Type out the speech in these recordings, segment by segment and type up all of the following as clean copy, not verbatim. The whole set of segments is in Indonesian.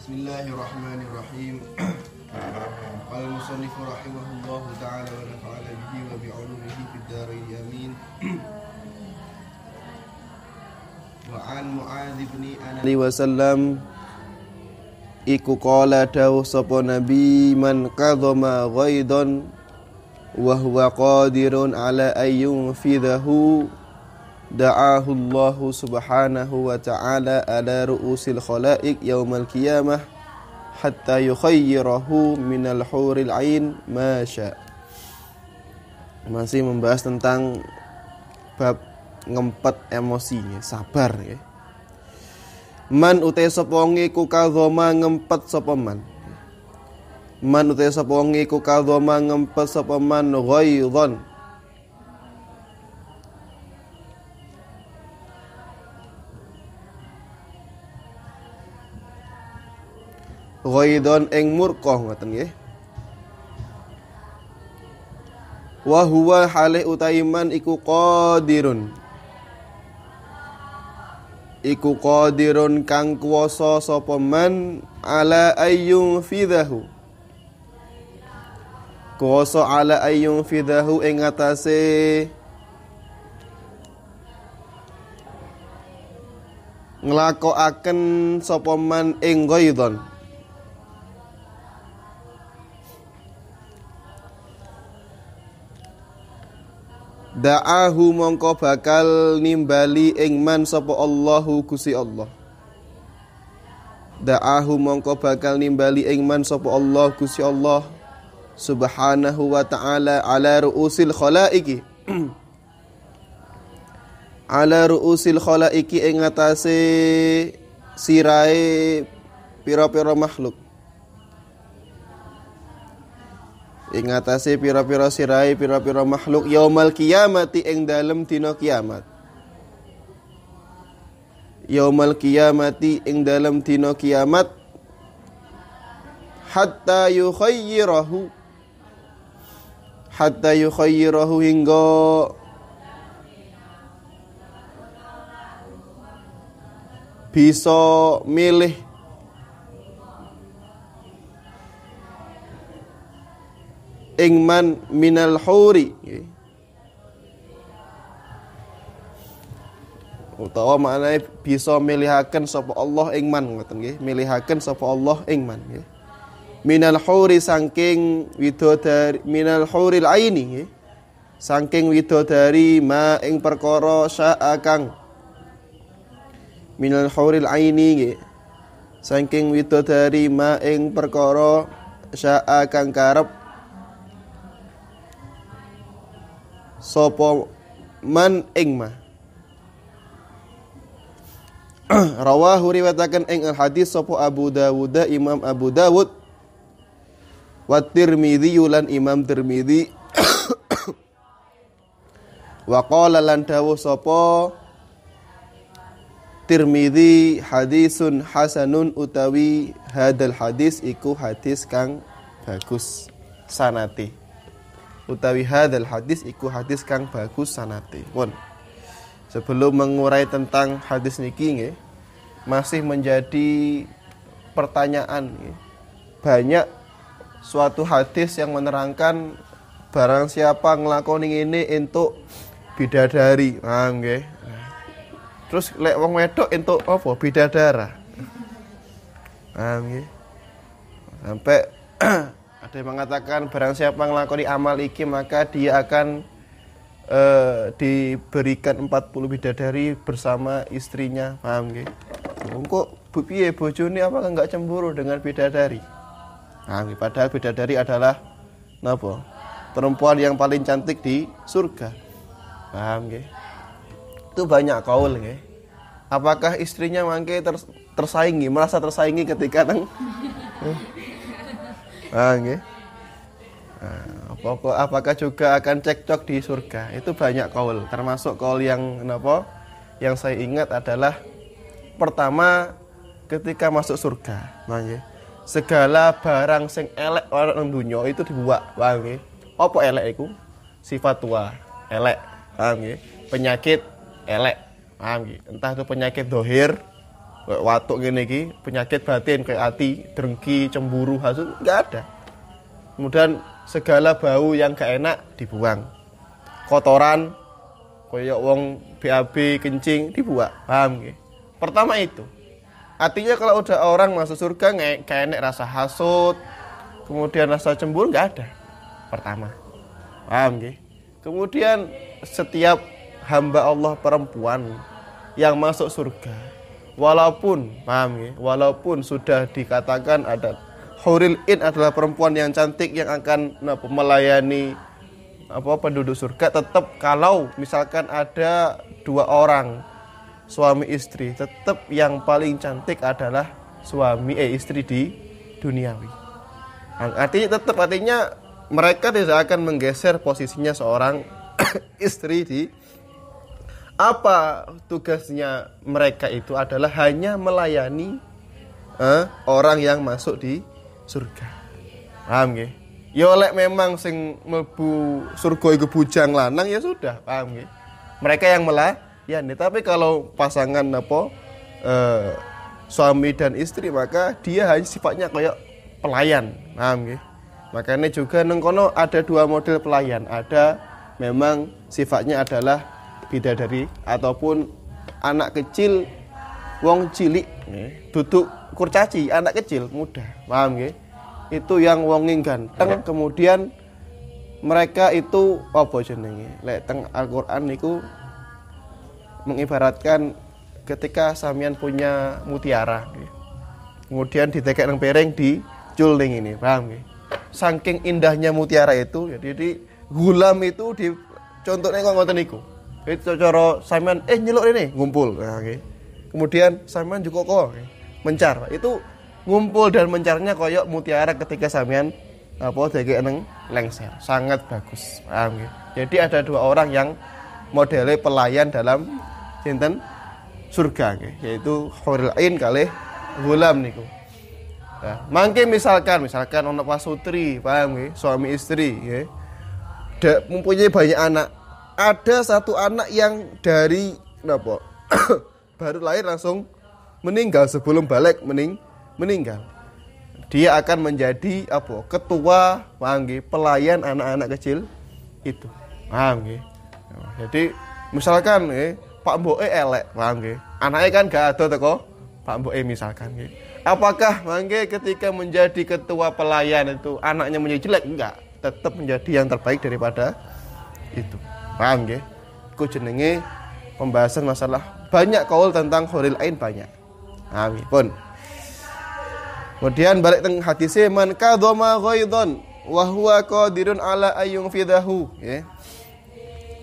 Bismillahirrahmanirrahim. Qala al-musannif rahimahullahu ta'ala wa nafa'ana bihi wa bi'ulumihi fid dharain amin. Wa an Mu'adz bin Anas wasallam iku qala dawuh sapa nabi man qadama ghaidan wa huwa qadirun ala ayyun fidahu da'ahu Allah subhanahu wa ta'ala ala ru'usil khalaiq yaumal qiyamah hatta yukhayyirahu minal huril ain ma sya. Masih membahas tentang bab ngempet emosinya, sabar ya. Man utai sapa wonge ku kadhoma ngempet sapa man. Man utai sapa wonge ku kadhoma ngempet sapa man ghaidhan. Ghaidon ing murka ngoten nggih. Wa huwa halih utaiman iku qadirun. Iku qadirun kang kuwasa sapa man ala ayyun fidahu. Kuwasa ala ayyun fidahu ing atase nglakokaken sapa man ing ghaidon. Da'ahu mongko bakal nimbali ing man sapa Allahu Gusti Allah. Da'ahu mongko bakal nimbali ing man sapa Allah Gusti Allah subhanahu wa ta'ala ala ru'usil khalaiqi. Ala ru'usil khalaiqi ing atase sirahe pira-pira makhluk. Ing atase pira-pira sirahe pira-pira makhluk yaumal qiyamati ing dalem dina kiamat. Yaumal qiyamati ing dalem dina kiamat hatta yukhayyirahu hingga bisa milih ingman minal huri utawa maknane bisa milihaken sapa Allah ingman ngoten nggih, milihaken sapa Allah ingman nggih. Minal huri saking widodari, minal huril aini nggih, saking widodari ma ing perkara syaa kang minal huril aini nggih, saking widodari ma ing perkara syaa kang karep sapa man ing ma. Rawahu riwayataken ing hadis sapa Abu Dawud, Imam Abu Dawud wa Tirmidzi lan Imam Tirmidzi. Wa qala lan dawuh sapa Tirmidzi hadisun hasanun utawi hadal hadis iku hadis kang bagus sanate. Utawi hadal hadis iku hadis kang bagus sanate. Pun sebelum mengurai tentang hadis niki nggih, masih menjadi pertanyaan nggih. Banyak suatu hadis yang menerangkan barang siapa nglakoni ngene entuk bidadari. Nah nggih. Terus lek wong wedok entuk apa? Bidadara. Nah nggih. Sampai ada yang mengatakan barang siapa ngelakoni amal iki maka dia akan diberikan 40 bidadari bersama istrinya. Paham nggih? Kok piye bojone apakah enggak cemburu dengan bidadari? Nah, padahal bidadari adalah napa? Perempuan yang paling cantik di surga. Paham nggih? Itu banyak kaul nggih. Apakah istrinya mangke tersaingi, merasa tersaingi ketika nang nggih. Apakah juga akan cekcok di surga? Itu banyak kaul, termasuk kaul yang napa? Yang saya ingat adalah pertama ketika masuk surga, nggih. Segala barang sing elek ana nang donya itu dibuak, nggih. Apa elek iku? Sifat tua, elek, nggih. Penyakit elek, nggih. Entah itu penyakit dohir kayak watuk ngene iki, penyakit batin kayak ati, drengki, cemburu, hasud, enggak ada. Kemudian segala bau yang gak enak dibuang. Kotoran kayak wong BAB kencing dibuang. Paham nggih? Pertama itu. Artinya kalau udah orang masuk surga kayak enak rasa hasud, kemudian rasa cemburu enggak ada. Pertama. Paham nggih? Kemudian setiap hamba Allah perempuan yang masuk surga, walaupun paham ya, walaupun sudah dikatakan ada huril in adalah perempuan yang cantik yang akan melayani penduduk surga, tetap kalau misalkan ada 2 orang suami istri, tetap yang paling cantik adalah istri di duniawi. Artinya mereka tidak akan menggeser posisinya seorang istri di apa tugasnya mereka itu adalah hanya melayani orang yang masuk di surga. Paham nggih? Ya oleh memang sing mlebu surga iku bujang lanang ya sudah, paham nggih? Mereka yang melayani, tapi kalau pasangan suami dan istri maka dia hanya sifatnya kayak pelayan, paham nggih? Makanya juga nang kono ada 2 model pelayan, ada memang sifatnya adalah bidadari ataupun anak kecil wong cilik duduk kurcaci, anak kecil muda, paham nggih? Itu yang wong ganteng, kemudian mereka itu apa jenenge? Lek teng Al-Qur'an niku mengibaratkan ketika sampean punya mutiara nggih. Kemudian ditekek nang piring dicul ning ini, paham nggih? Saking indahnya mutiara itu, jadi gulam itu di contohnya kok ngoten niku. Itu cara sampean nyeluk ini ngumpul. Nah, okay. Kemudian sampean juga kok mencar. Itu ngumpul dan mencarnya koyok mutiara ketika sampean dege nang lengser. Sangat bagus. Paham nggih? Jadi ada 2 orang yang modele pelayan dalam sinten surga nggih, yaitu huril ain kalih gulam niku. Nah, mangke misalkan ono pasutri, paham nggih, suami istri nggih. Mempunyai banyak anak. Ada 1 anak yang dari baru lahir langsung meninggal sebelum balik meninggal. Dia akan menjadi ketua, paham nggih, pelayan anak-anak kecil itu. Paham nggih? Jadi misalkan Pak Mboke elek, paham nggih. Anake kan gak ado teko Pak Mboke misalkan nggih. Apakah mangke ketika menjadi ketua pelayan itu anaknya menjadi jelek? Enggak, tetap menjadi yang terbaik daripada itu. Paham nggih? Iku jenenge pembahasan masalah banyak kaul tentang huril ain banyak. Amin. Pun. Kemudian balik teng hadise man kadhama ghaidhan wa huwa qadirun ala ayyung fidahu, nggih.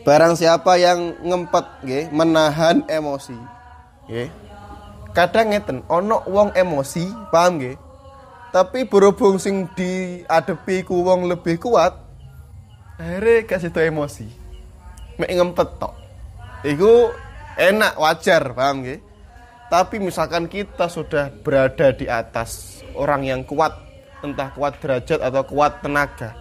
Barang siapa yang ngempet nggih, menahan emosi, nggih. Kadang ngeten, ono wong emosi, paham nggih? Tapi berhubung sing diadepi ku wong lebih kuat, akhirnya gak situ emosi. Mek ngempet tok. Iku enak, wajar, paham nggih? Tapi misalkan kita sudah berada di atas orang yang kuat, entah kuat derajat atau kuat tenaga,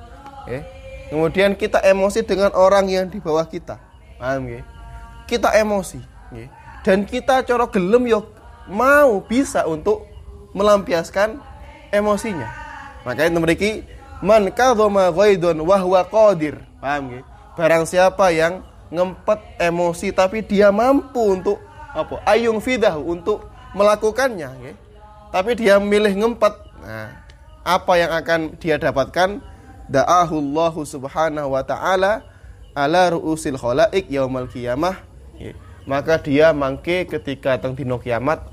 kemudian kita emosi dengan orang yang di bawah kita, paham nggih? Kita emosi, nggih. Dan kita cara gelem yo mau bisa untuk melampiaskan emosinya. Makanya mriki man kadhama ghaidun wa huwa qadir, paham nggih? Barang siapa yang ngempet emosi tapi dia mampu untuk ayung fidahu, untuk melakukannya, nggih. Tapi dia milih ngempet. Nah, apa yang akan dia dapatkan? Da'ahullahu subhanahu wa ta'ala ala ru'usil khalaik yaumal qiyamah. Maka dia mangke ketika teng dina kiamat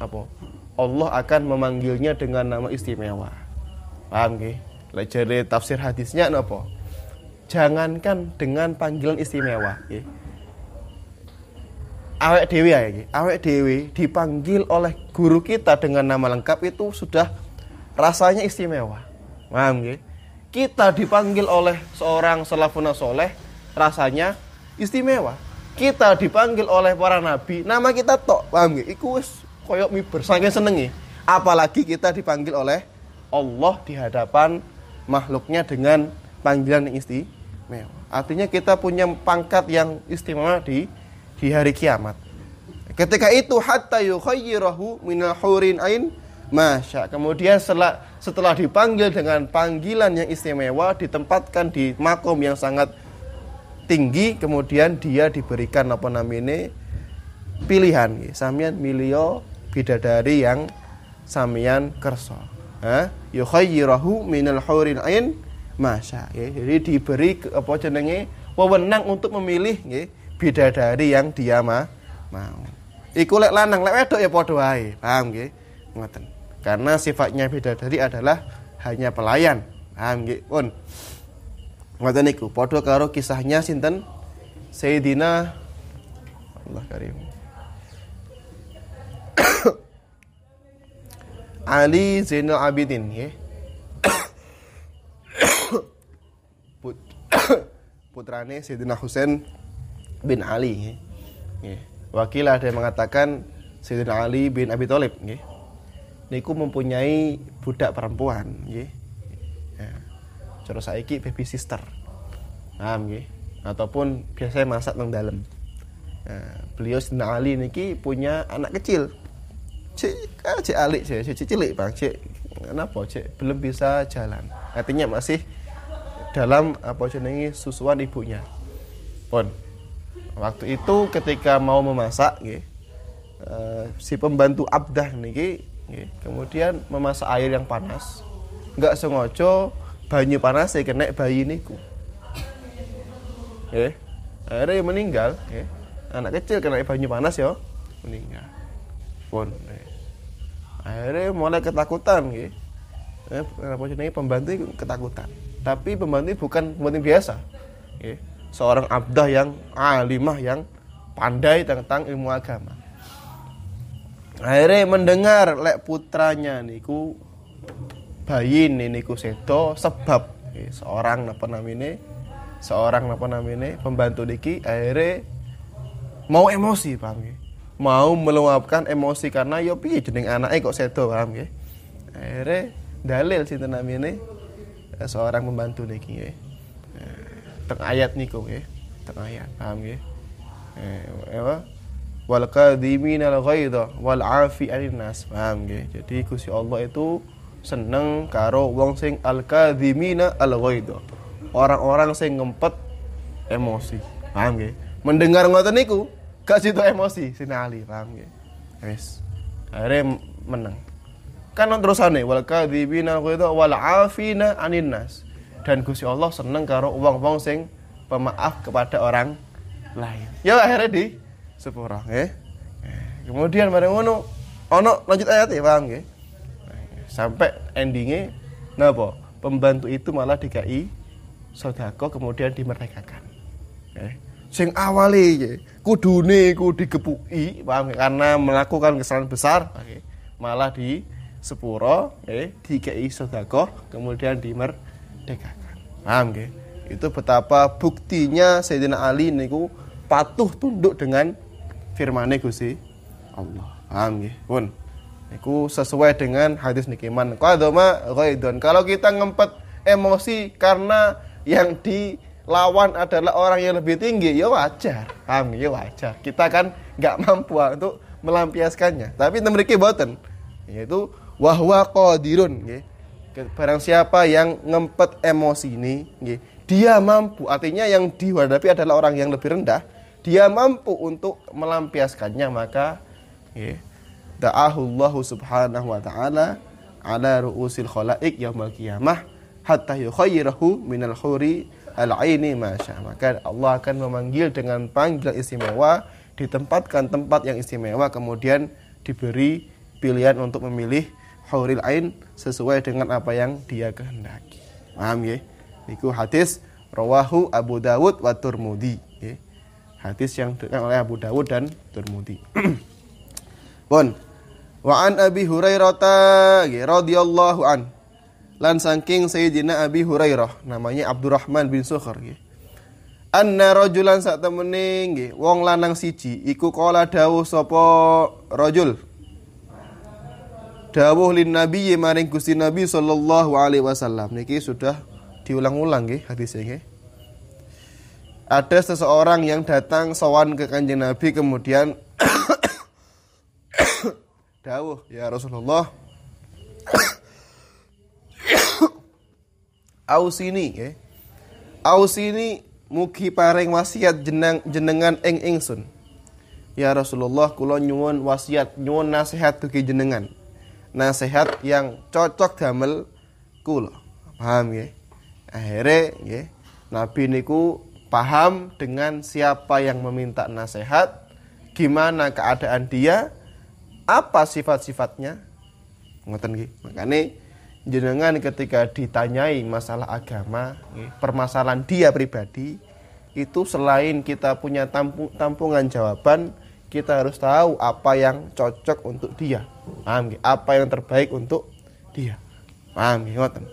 Allah akan memanggilnya dengan nama istimewa. Paham nggih? Lek jare tafsir hadisnya napa? Jangankan dengan panggilan istimewa, nggih. Awake dhewe ae iki. Awake dhewe dipanggil oleh guru kita dengan nama lengkap itu sudah rasanya istimewa. Paham nggih? Kita dipanggil oleh seorang salafun saleh rasanya istimewa. Kita dipanggil oleh para nabi, nama kita tok, paham nggih? Iku wis koyo miber saking senenge. Apalagi kita dipanggil oleh Allah di hadapan makhluknya dengan panggilan yang istimewa. Artinya kita punya pangkat yang istimewa di hari kiamat. Ketika itu hatta yukhayyirahu minal hurin ain masya. Kemudian setelah dipanggil dengan panggilan yang istimewa, ditempatkan di makom yang sangat tinggi, kemudian dia diberikan apa namanya pilihan. Samian milio bidadari yang samian kerso. Yukhayyirahu minal hurin ain masya. Jadi diberi apa jenenge wewenang untuk memilih bidadari yang dia mau. Iku lek lanang lek wedok ya padha wae. Paham nggih? Ngoten. Karena sifatnya bidadari adalah hanya pelayan. Paham nggih, pun. Ngoten niku, padha karo kisahnya sinten? Sayyidina Allah karim. Ali Zainal Abidin nggih. Putrane Sayyidina Husain bin Ali nggih. Wakil ada yang mengatakan Sayyidina Ali bin Abi Thalib nggih. Niku mempunyai budak perempuan nggih. Ya. Cara saiki baby sister. Paham nggih? Ataupun biasanya masak nang dalem. Beliau Sayyidina Ali niki punya anak kecil. Cik alik cik cilik Bang, cik kenapa cik belum bisa jalan. Artinya masih dalam apa jenenge susuan ibunya. Pun waktu itu ketika mau memasak si pembantu abdah niki kemudian memasak air yang panas. Enggak sengaja banyu panas kena bayi niku. Akhirnya meninggal. Anak kecil kena banyu panas ya meninggal. Pun akhirnya mulai ketakutan apa jenenge pembantu ketakutan. Tapi pembantu bukan pembantu biasa. Seorang abdah yang alimah yang pandai tentang ilmu agama. Akhirnya mendengar lek putranya niku bayi niku sedo sebab seorang apa namine pembantu niki akhirnya mau emosi, paham nggih? Mau meluapkan emosi karena yo piye jeneng anake kok sedo, paham nggih? Akhirnya dalil sinten namine seorang pembantu niki nggih. Teng ayat niku nggih, teng ayat, paham nggih? Wal kadhimina al-ghaidha wal 'afi 'anil nas, paham nggih? Jadi Gusti Allah itu seneng karo wong sing al-kadhimina al-ghaidha. Orang-orang sing ngempet emosi, paham nggih? Mendengar ngoten niku, gak situ emosi Sayyidina Ali, paham nggih? Wis. Akhirnya menang. Kan terusane wal kadhibina al-ghaidha wal 'afina 'anil nas. Dan Gusti Allah seneng karo wong-wong sing pemaaf kepada orang lain. Ya akhirnya di sepuro nggih. Kemudian bareng ngono ono lanjut ayat ya, paham nggih? Sampai endingnya napa? Pembantu itu malah dikai sedekah kemudian dimerdekakan. Sing awale kudune ku digepuki, paham nggih? Karena melakukan kesalahan besar, malah di sepuro dikai sedekah kemudian dimerdekakan. Paham nggih? Itu betapa buktinya Sayyidina Ali niku patuh tunduk dengan firman Gusti Allah. Paham nggih? Pun niku sesuai dengan hadis niki man qadama ghaidun. Kalau kita ngempet emosi karena yang dilawan adalah orang yang lebih tinggi, ya wajar. Paham nggih? Ya wajar. Kita kan enggak mampu untuk melampiaskannya. Tapi mriki boten. Yaitu wahwa qadirun nggih. Barang siapa yang ngempet emosi ini, dia mampu, artinya yang dihadapi adalah orang yang lebih rendah, dia mampu untuk melampiaskannya, maka da'ahullahu subhanahu wa ta'ala ala ru'usil khalaik yaumil qiyamah hatta yukhayyirahu minal huri al-aini masya. Maka Allah akan memanggil dengan panggilan istimewa, ditempatkan tempat yang istimewa, kemudian diberi pilihan untuk memilih huril ain sesuai dengan apa yang dia kehendaki. Paham nggih? Niku hadis rawahu Abu Dawud wa Tirmidzi, nggih. Hadis yang diriwayatkan oleh Abu Dawud dan Tirmidzi. Pun wa an Abi Hurairah radhiyallahu an. Lan saking Sayyidina Abi Hurairah namanya Abdurrahman bin Sukhr nggih. Anna rajulan sak temene nggih wong lanang siji iku kala dawuh sapa rajul dawuh lin nabi maring Gusti Nabi sallallahu alaihi wasallam. Niki sudah diulang-ulang nggih hadisnya nggih. Ada seseorang yang datang sowan ke Kanjeng Nabi kemudian dawuh ya Rasulullah ausini nggih. Ausini mugi paring wasiat jenengan ing ingsun. Ya Rasulullah, kula nyuwun wasiat, nyuwun nasihat dugi jenengan. Nasihat yang cocok damel kula. Paham nggih? Akhire nggih, Nabi niku paham dengan siapa yang meminta nasihat, gimana keadaan dia, apa sifat-sifatnya. Ngoten nggih. Makane jenengan ketika ditanyai masalah agama, nggih, permasalahan dia pribadi, itu selain kita punya tampungan jawaban, kita harus tahu apa yang cocok untuk dia. Paham nggih? Apa yang terbaik untuk dia. Paham nggih ngoten.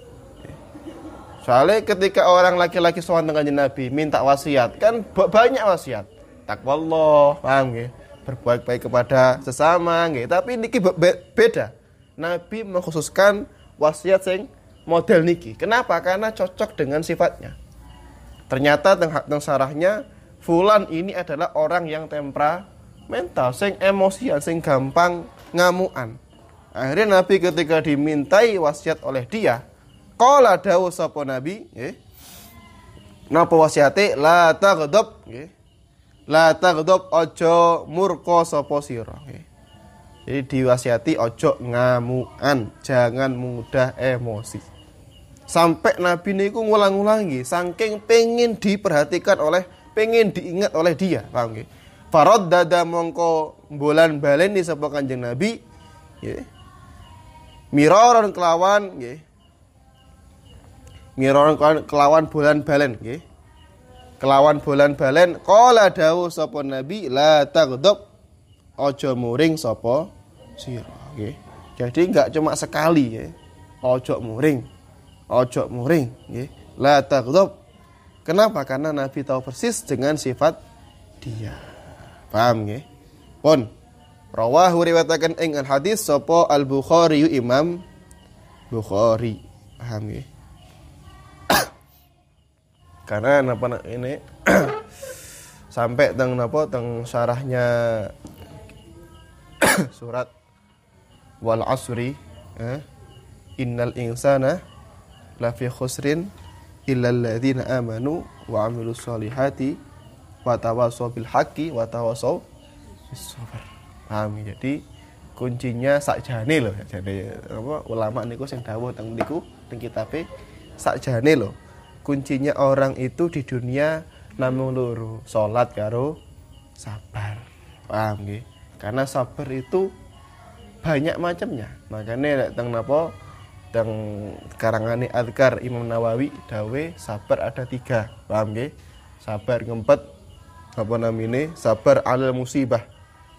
Soalnya ketika orang laki-laki sowan dengan Nabi minta wasiat, kan banyak wasiat. Takwallah, paham nggih? Berbuat baik kepada sesama nggih. Tapi niki beda. Nabi mengkhususkan wasiat sing model niki. Kenapa? Karena cocok dengan sifatnya. Ternyata teng sarahnya fulan ini adalah orang yang temperamental, sing emosian, sing gampang ngamuan. Akhirnya Nabi ketika dimintai wasiat oleh dia, qala dawuh sapa Nabi, nggih. Napa wasiate? La taghdab, nggih. La taghdab, aja murka sapa sira, nggih. Jadi diwasiati ojo ngamuan, jangan mudah emosi. Sampai Nabi niku ngulang-ulangi, saking pengen diperhatikan pengen diingat oleh dia, paham nggih? Faraddada mongko bolan baleni sapa Kanjeng Nabi, nggih. Miraron kelawan, nggih. Miraron kelawan bolan balen, nggih. Kelawan bolan balen, qala dawuh sapa Nabi, la taghdab, aja muring sapa sira, nggih. Jadi enggak cuma sekali, nggih. Ojo muring, nggih. La taghdab. Kenapa? Karena Nabi tahu persis dengan sifat dia. Paham nggih? Pun rawahu riwayataken ing hadis sapa Al-Bukhari Imam Bukhari. Paham nggih? Karena napa ini sampai teng syarahnya surat wal asri, innal insana lafi khusrin illal ladzina amanu wa amilus solihati wa tawassaw bil haqqi wa tawassaw bis sabr. Paham? Jadi kuncinya sakjane lho, sakjane ulama niku sing dawuh teng niku teng kitabe sakjane lho. Kuncinya orang itu di dunia namung loro, salat karo sabar. Paham nggih? Karena sabar itu banyak macamnya. Makanya teng napa teng karangane Adzkar Imam Nawawi dawe sabar ada 3. Paham nggih? Sabar ngempet apa namine? Sabar alal musibah.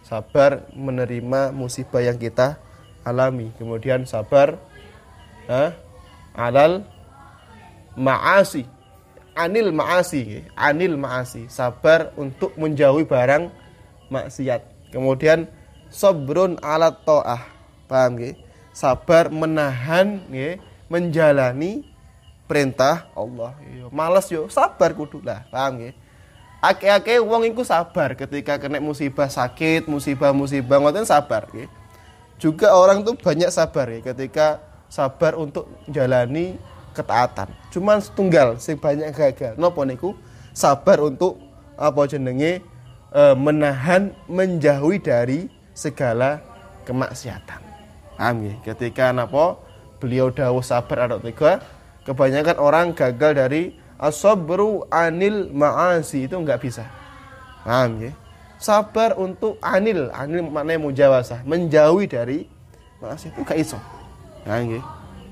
Sabar menerima musibah yang kita alami. Kemudian sabar alal ma'asi. Anil ma'asi. Sabar untuk menjauhi barang maksiat. Kemudian sabrun ala ta'ah. Paham nggih? Sabar menahan nggih, menjalani perintah Allah. Yo males yo, sabar kudu lah. Paham nggih? Ake-ake wong iku sabar ketika kena musibah sakit, musibah ngoten sabar nggih. Juga orang tuh banyak sabar ya ketika sabar untuk menjalani ketaatan. Cuman setunggal sing banyak gagal. Napa niku? Sabar untuk apa jenenge menahan, menjauhi dari segala kemaksiatan. Paham nggih? Ketika napa beliau dawuh sabar ada 3, kebanyakan orang gagal dari as-sabru anil ma'asi, itu enggak bisa. Paham nggih? Sabar untuk anil maknanya mujawazah, menjauhi dari maksiat itu enggak iso. Paham nggih?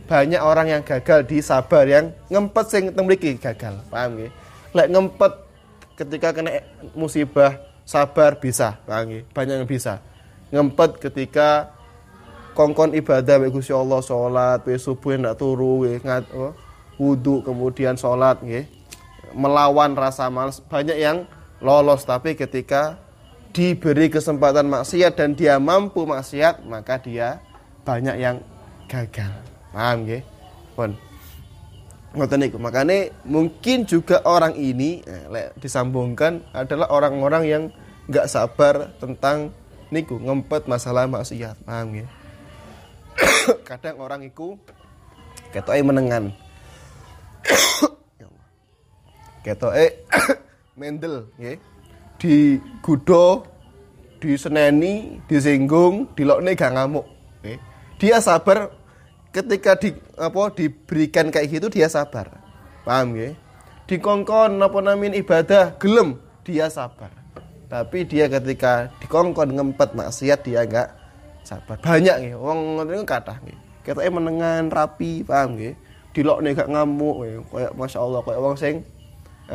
Banyak orang yang gagal di sabar yang ngempet sing teng mriki gagal. Paham nggih? Lek ngempet ketika kena musibah sabar bisa, paham nggih? Banyak yang bisa. Ngempet ketika kongkon ibadah mek Gusti Allah, salat wis subuh ndak turu wudu kemudian salat nggih. Melawan rasa malas, banyak yang lolos, tapi ketika diberi kesempatan maksiat dan dia mampu maksiat, maka dia banyak yang gagal. Paham nggih? Pun ngoten niku. Makane mungkin juga orang ini disambungkan adalah orang-orang yang enggak sabar tentang niku ngempet masalah maksiat, paham nggih? Kadang orang iku ketoke menengan. Ketoke mendel nggih. Digudo, diseneni, disinggung, dilokne gak ngamuk, nggih. Dia sabar ketika diberikan kayak gitu, dia sabar. Paham nggih? Dikongkon ibadah gelem, dia sabar. Tapi dia ketika dikongkon ngempet maksiat, dia enggak sabar. Banyak nggih wong ngono niku kathah nggih. Ketoke menengan rapi, paham nggih? Dilokne gak ngamuk nggih. Kayak masyaallah kayak wong sing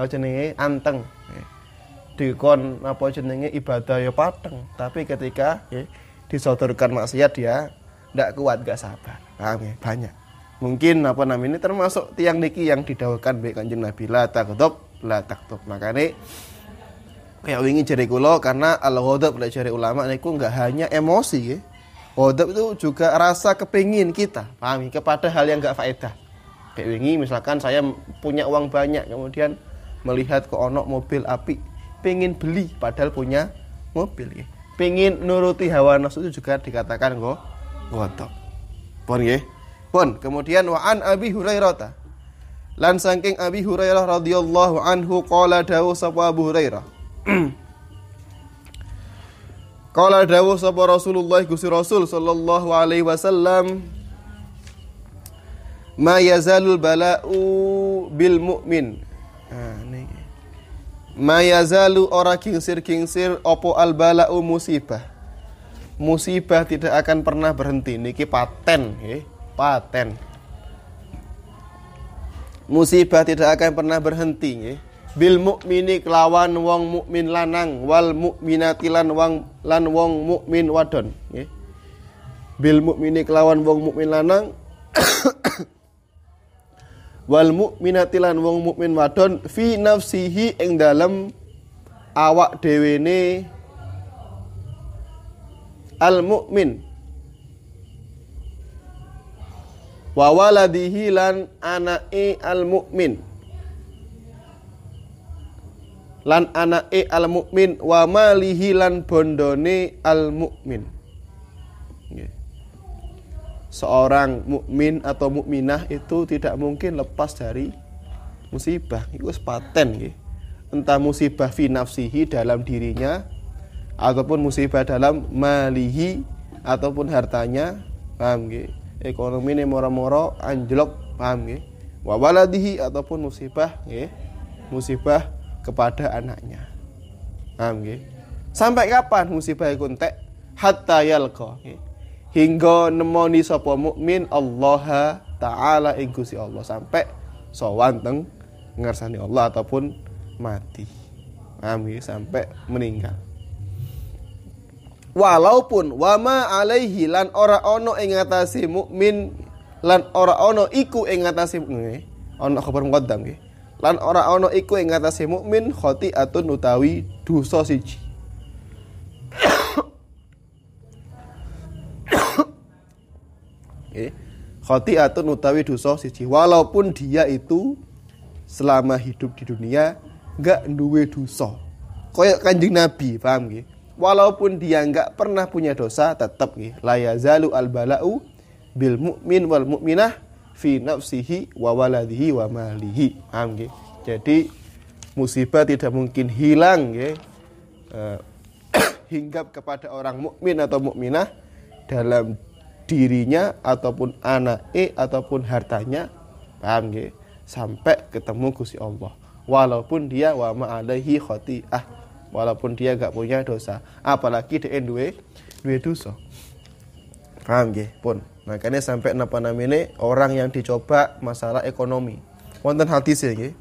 jenenge anteng. Dikon ibadah ya pateng, tapi ketika disodorkan maksiat dia ndak kuat, gak sabar. Paham nggih? Banyak. Mungkin termasuk tiang niki yang didhawuhkan baik Kanjeng Nabi la taghdab la taktub. Makane kayak wingi jare kula, karena al-ghadab lek jare ulama niku enggak hanya emosi nggih. Ghadab itu juga rasa kepingin kita, pahami, kepada hal yang enggak faedah. Kayak wingi misalkan saya punya uang banyak, kemudian melihat kok ono mobil apik, pengen beli padahal punya mobil nggih. Pengen nuruti hawa nafsu itu juga dikatakan ghadab. Pun nggih. Pun kemudian wa an Abi Hurairah, lan saking Abi Hurairah radhiyallahu anhu qala dawu sapa Abu Hurairah. Qala dawu sapa Rasulullah Gusti Rasul sallallahu alaihi wasallam, ma yazalul bala'u bil mu'min. Niki. Ma yazalu ora kingsir-kingsir opo al bala'u musibah. Musibah tidak akan pernah berhenti. Niki paten nggih. Paten. Musibah tidak akan pernah berhenti nggih. Bil mukmini kelawan wong mukmin lanang, wal mukminati lan wong mukmin wadon nggih. Bil mukmini kelawan wong mukmin lanang wal mukminati lan wong mukmin wadon fi nafsihi ing dalem awak dhewene al mukmin wa waladihi lan anake al mukmin lan anake al mukmin wa malihi lan bondone al mukmin. Seorang mukmin atau mukminah itu tidak mungkin lepas dari musibah. Itu paten nggih. Entah musibah fi nafsihi dalam dirinya, ataupun musibah dalam malihi ataupun hartanya, paham nggih? Ekonomi ini moro-moro anjlok, paham nggih? Wa waladihi ataupun musibah nggih, musibah kepada anaknya. Paham nggih? Sampai kapan musibah iku entek? Hatta yalqa nggih. Hingga nemoni sapa mukmin Allah taala ing Gusti Allah, sampai sowan teng ngersani Allah ataupun mati. Paham nggih? Sampai meninggal. Walaupun wama alaihi lan ora ono ing ngatasi mukmin, lan ora ono iku ing ngatasi nggih, ono khabar muqaddam nggih. Lan ora ono iku ing ngatasi mukmin khati'atun utawi dosa siji. Khati'atun utawi dosa siji, walaupun dia itu selama hidup di dunia enggak duwe dosa. Kayak Kanjeng Nabi, paham nggih? Walaupun dia enggak pernah punya dosa, tetap nggih la yazalu al bala'u bil mu'min wal mu'minah fi nafsihi wa waladihi wa malihi. Paham nggih? Jadi musibah tidak mungkin hilang nggih. Hinggap kepada orang mukmin atau mukminah dalam dirinya ataupun anake ataupun hartanya, paham nggih, sampai ketemu Gusti Allah. Walaupun dia wa ma alaihi khati'ah, walaupun dia enggak punya dosa, apalagi dia duwe dosa. Paham nggih? Pun. Makanya sampai napa namine orang yang dicoba masalah ekonomi. Wonten hadis nggih.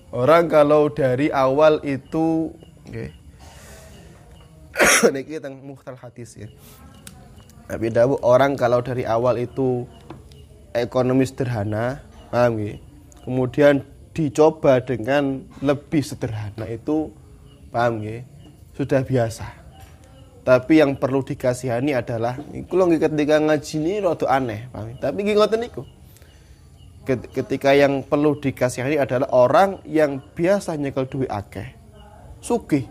Orang kalau dari awal itu nggih. Niki teng mukhtal hadis ya. Nabi dawuh orang kalau dari awal itu ekonomi sederhana, paham nggih? Kemudian dicoba dengan lebih sederhana itu, paham nggih? Sudah biasa. Tapi yang perlu dikasihani adalah kula nggih ketika ngaji ini rada aneh, paham? Tapi nggih ngoten niku. Ketika yang perlu dikasihani adalah orang yang biasa nyekel duit akeh, sugih,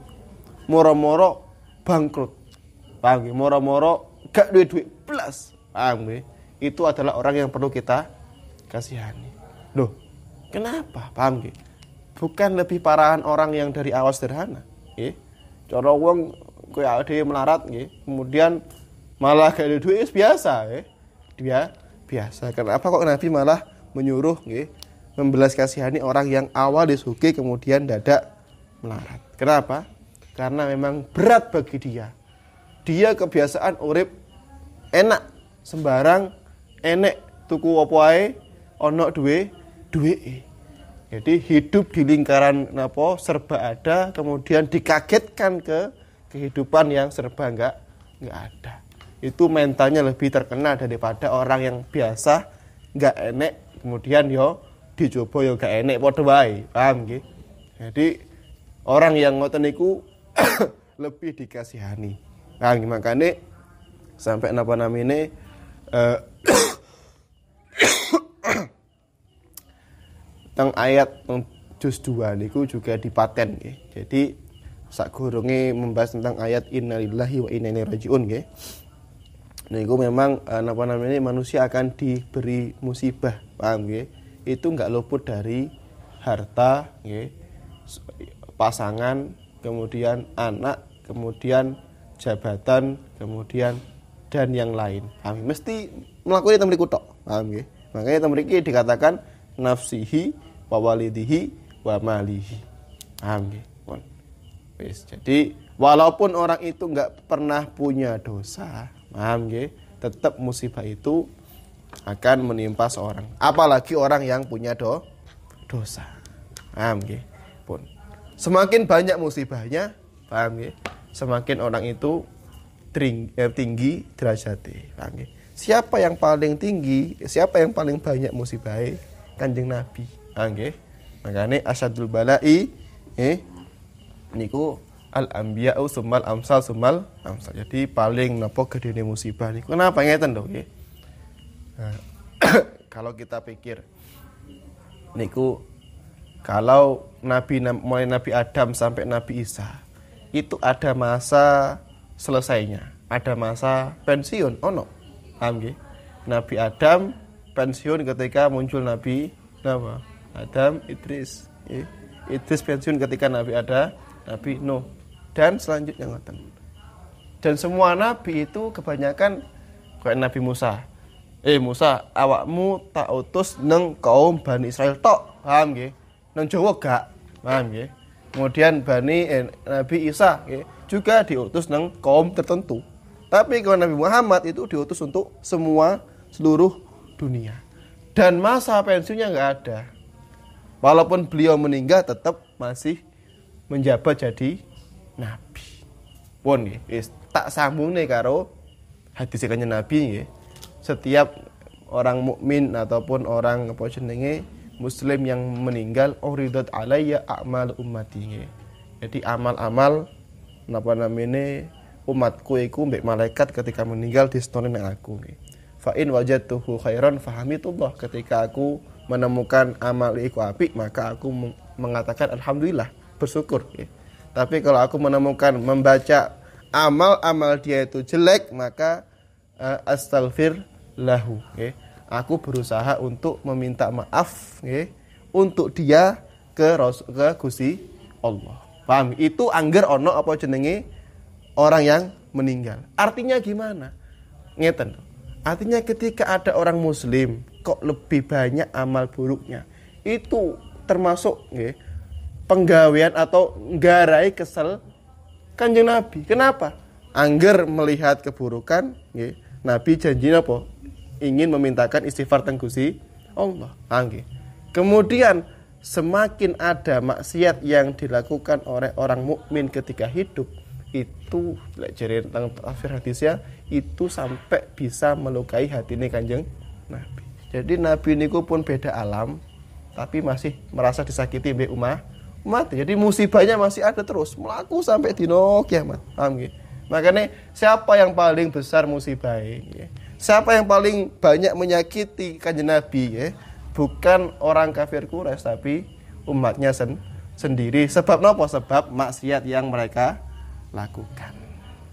moro-moro bangkrut. Paham nggih? Moro-moro gak duwe-duwe blas. Paham nggih? Itu adalah orang yang perlu kita kasihani. Loh, kenapa? Paham nggih? Bukan lebih parahan orang yang dari awal sederhana, nggih. Cara wong kowe dhewe melarat nggih, kemudian malah gak ada duit biasa, nggih. Dia biasa. Kenapa kok Nabi malah menyuruh nggih membelas kasihani orang yang awal disuguhi kemudian dadak melarat? Kenapa? Karena memang berat bagi dia. Dia kebiasaan urip enak, sembarang enek tuku apa ae ana duwe. Jadi hidup di lingkaran serba ada, kemudian dikagetkan ke kehidupan yang serba enggak ada. Itu mentalnya lebih terkena daripada orang yang biasa enggak enek, kemudian yo dicoba yo gak enek padha wae. Paham nggih? Jadi orang yang ngoten niku lebih dikasihani. Nah, makanya sampai napa namine teng ayat juz 2 niku juga dipaten nggih. Jadi sakgurunge membahas tentang ayat innalillahi wa inna ilaihi rajiun nggih. Niku memang napa namine manusia akan diberi musibah, paham nggih? Itu enggak luput dari harta nggih, pasangan, kemudian anak, kemudian jabatan, kemudian dan yang lain. Paham? Mesti melakukan itu mriku tok. Paham nggih? Makanya itu mriki dikatakan nafsihi wa walidihi wa malihi. Paham nggih? Wis. Jadi walaupun orang itu enggak pernah punya dosa, paham nggih? Tetap musibah itu akan menimpa seorang. Apalagi orang yang punya dosa. Paham nggih? Pun. Semakin banyak musibahnya, paham nggih? Semakin orang itu tinggi derajatnya. Paham nggih? Siapa yang paling tinggi, siapa yang paling banyak musibahnya? Kanjeng Nabi. Paham nggih? Makane asyadul balai niku al-anbiya'u summal amsal. Jadi paling napa gedene musibah niku. Kenapa ngeten lho nggih? Nah, kalau kita pikir niku kalau mulai Nabi Adam sampai Nabi Isa itu ada masa selesainya, ada masa pensiun ono. Paham nggih? Nabi Adam pensiun ketika muncul Nabi Adam, Idris. Idris pensiun ketika Nabi Nuh dan selanjutnya ngoten. Dan semua nabi itu kebanyakan kayak Nabi Musa. Musa, awakmu tak utus neng kaum Bani Israel tok. Paham nggih? Nang Jawa gak. Paham nggih? Kemudian Nabi Isa juga diutus nang kaum tertentu. Tapi kalau Nabi Muhammad itu diutus untuk seluruh dunia. Dan masa pensiunnya enggak ada. Walaupun beliau meninggal tetap masih menjabat jadi nabi. Pun nggih, tak sambungne karo hadis kanjeng Nabi nggih. Setiap orang mukmin ataupun orang muslim yang meninggal uridat alayya a'mal ummati nggih. Jadi amal-amal napa namine umatku iku mbek malaikat ketika meninggal disetone nang aku nggih. Fa in wajadtuhu khairan fahamidullah. Ketika aku menemukan amal iku apik, maka aku mengatakan alhamdulillah, bersyukur nggih. Tapi kalau aku menemukan membaca amal-amal dia itu jelek, maka astaghfir lahu nggih. Aku berusaha untuk meminta maaf nggih untuk dia ke Gusti Allah. Paham? Itu angger ono apa jenenge orang yang meninggal. Artinya gimana? Ngeten. Artinya ketika ada orang muslim kok lebih banyak amal buruknya, itu termasuk nggih penggawean atau nggarai kesel Kanjeng Nabi. Kenapa? Angger melihat keburukan nggih, Nabi janji apa? Ingin memintakan istighfar teng Gusti Allah. Nggih. Kemudian semakin ada maksiat yang dilakukan oleh orang mukmin ketika hidup, itu lek jere tentang tafsir hadisnya itu sampai bisa melukai hatine Kanjeng Nabi. Jadi Nabi niku pun beda alam, tapi masih merasa disakiti mbek umat. Jadi musibahnya masih ada terus, melaku sampai dino kiamat. Paham nggih? Makanya siapa yang paling besar musibahnya? Siapa yang paling banyak menyakiti Kanjeng Nabi ya? Bukan orang kafir Quraisy tapi umatnya sendiri. Sebab napa? Sebab maksiat yang mereka lakukan.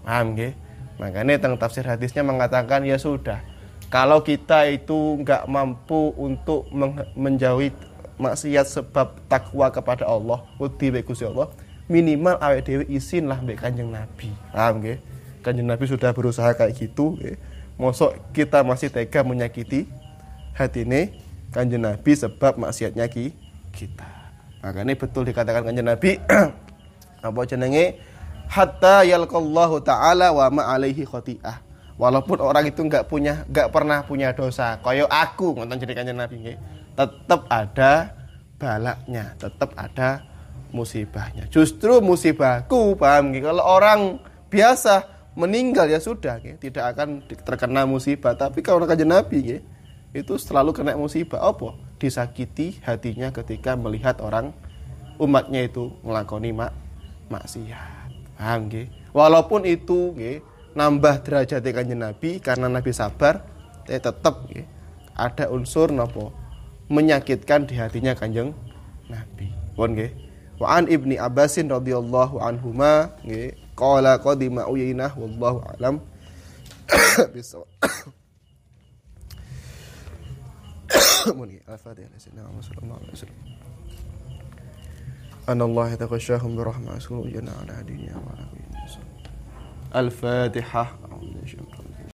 Paham nggih? Makanya tentang tafsir hadisnya mengatakan ya sudah, kalau kita itu nggak mampu untuk menjauhi maksiat sebab takwa kepada Allah, wedi mbek Gusti Allah, minimal awake dhewe isin lah mbek Kanjeng Nabi. Paham nggih? Kanjeng Nabi sudah berusaha kayak gitu, nggih. Mosok kita masih tega menyakiti hatine Kanjeng Nabi sebab maksiatnya kita. Makanya betul dikatakan Kanjeng Nabi apa jenenge? Hatta yalqallahu ta'ala wa ma alaihi khati'ah. Walaupun orang itu enggak pernah punya dosa, koyo aku ngoten jadi Kanjeng Nabi nggih, tetap ada balaknya, tetap ada musibahnya. Justru musibahku, paham nggih, kalau orang biasa meninggal ya sudah nggih, tidak akan terkena musibah, tapi kalau Kanjeng Nabi nggih, itu selalu kena musibah. Apa? Disakiti hatinya ketika melihat orang umatnya itu nglakoni maksiat. Paham nggih? Walaupun itu nggih nambah derajat Kanjeng Nabi karena Nabi sabar, tetap nggih ada unsur napa menyakitkan di hatinya Kanjeng Nabi. Pun nggih. Wa an Ibni Abbasin radhiyallahu anhuma nggih qala qadima Uyainah wallahu alam bisawab. Muni al-Fatihah sallallahu alaihi wasallam. Anallahu yataghashshahum birahmatihi wa ala dunya wa ala al-Fatihah.